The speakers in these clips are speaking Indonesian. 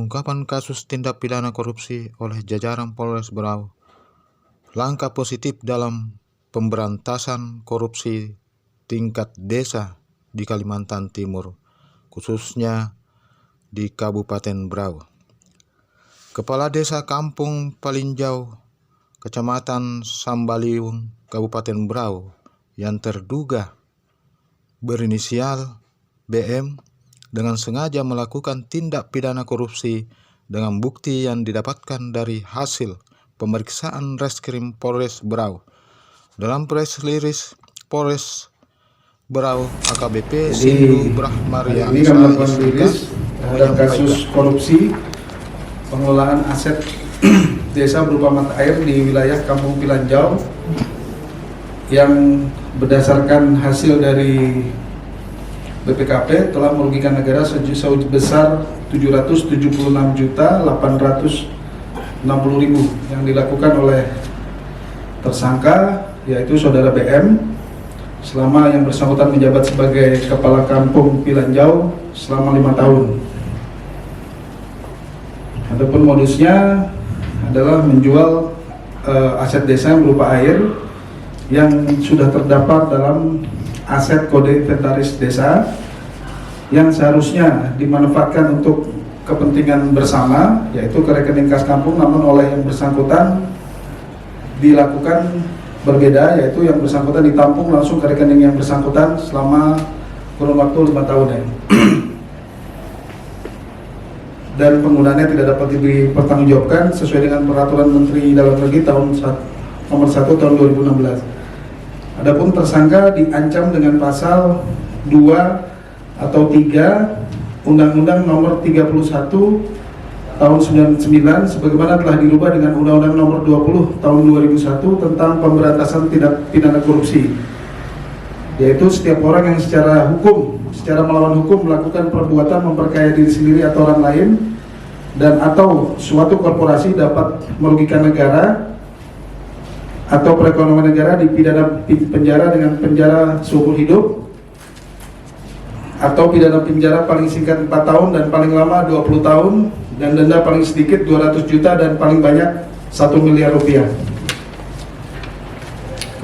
pengungkapan kasus tindak pidana korupsi oleh jajaran Polres Berau. Langkah positif dalam pemberantasan korupsi tingkat desa di Kalimantan Timur, khususnya di Kabupaten Berau. Kepala Desa Kampung Palinjau, Kecamatan Sambaliung, Kabupaten Berau, yang terduga berinisial BM dengan sengaja melakukan tindak pidana korupsi dengan bukti yang didapatkan dari hasil pemeriksaan Reskrim Polres Berau. Dalam press release Polres Berau AKBP Sindu Brahmaria ini kami melakukan rilis terhadap kasus korupsi pengelolaan aset desa berupa mata air di wilayah Kampung Pilanjau yang berdasarkan hasil dari BPKP telah merugikan negara sebesar 776.860.000 yang dilakukan oleh tersangka yaitu saudara BM selama yang bersangkutan menjabat sebagai Kepala Kampung Pilanjau selama 5 tahun. Adapun modusnya adalah menjual aset desa yang berupa air yang sudah terdapat dalam aset kode inventaris desa yang seharusnya dimanfaatkan untuk kepentingan bersama, yaitu ke rekening kas kampung, namun oleh yang bersangkutan dilakukan berbeda, yaitu yang bersangkutan ditampung langsung ke rekening yang bersangkutan selama kurun waktu 5 tahun ya. Dan penggunaannya tidak dapat dipertanggungjawabkan sesuai dengan Peraturan Menteri Dalam Negeri nomor 1 tahun 2016. Adapun tersangka diancam dengan pasal 2 atau 3 Undang-Undang nomor 31 tahun 99 sebagaimana telah dirubah dengan Undang-Undang nomor 20 tahun 2001 tentang pemberantasan tindak pidana korupsi, yaitu setiap orang yang secara melawan hukum melakukan perbuatan memperkaya diri sendiri atau orang lain dan atau suatu korporasi dapat merugikan negara atau perekonomian negara dipidana penjara dengan penjara seumur hidup atau pidana penjara paling singkat 4 tahun dan paling lama 20 tahun dan denda paling sedikit 200 juta dan paling banyak 1 miliar rupiah.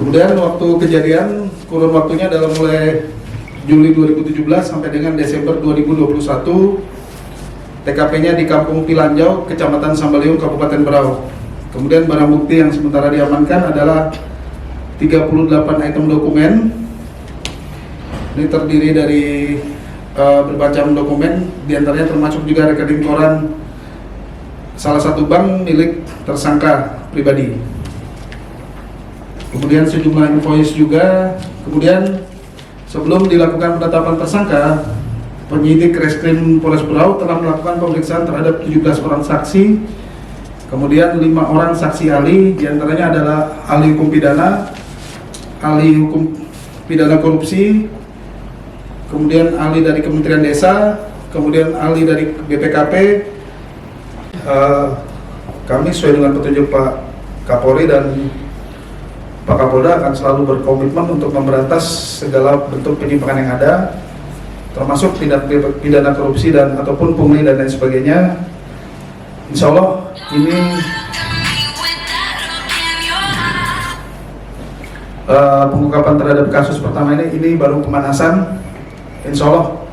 Kemudian waktu kejadian kurun waktunya adalah mulai Juli 2017 sampai dengan Desember 2021. TKP-nya di Kampung Pilanjau, Kecamatan Sambaliung, Kabupaten Berau. Kemudian barang bukti yang sementara diamankan adalah 38 item dokumen. Ini terdiri dari bermacam dokumen, diantaranya termasuk juga rekening koran salah satu bank milik tersangka pribadi. Kemudian sejumlah invoice juga. Kemudian sebelum dilakukan penetapan tersangka, penyidik Reskrim Polres Berau telah melakukan pemeriksaan terhadap 17 orang saksi. Kemudian 5 orang saksi ahli, diantaranya adalah ahli hukum pidana korupsi, kemudian ahli dari Kementerian Desa, kemudian ahli dari BPKP. Kami sesuai dengan petunjuk Pak Kapolri dan Pak Kapolda akan selalu berkomitmen untuk memberantas segala bentuk penyimpangan yang ada, termasuk tindak pidana korupsi dan ataupun pungli dan lain sebagainya. Insya Allah ini pengungkapan terhadap kasus pertama ini baru pemanasan. Insya Allah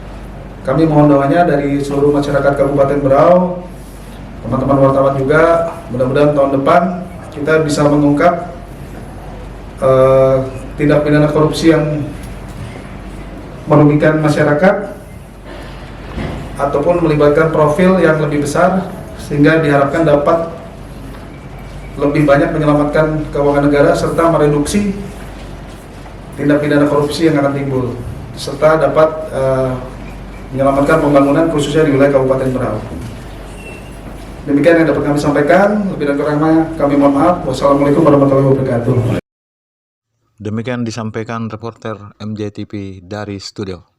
kami mohon doanya dari seluruh masyarakat Kabupaten Berau, teman-teman wartawan juga, mudah-mudahan tahun depan kita bisa mengungkap tindak pidana korupsi yang merugikan masyarakat ataupun melibatkan profil yang lebih besar, sehingga diharapkan dapat lebih banyak menyelamatkan keuangan negara serta mereduksi tindak pidana korupsi yang akan timbul, serta dapat menyelamatkan pembangunan khususnya di wilayah Kabupaten Berau. Demikian yang dapat kami sampaikan, lebih dan kurangnya kami mohon maaf. Wassalamualaikum warahmatullahi wabarakatuh. Demikian disampaikan reporter MJTV dari studio.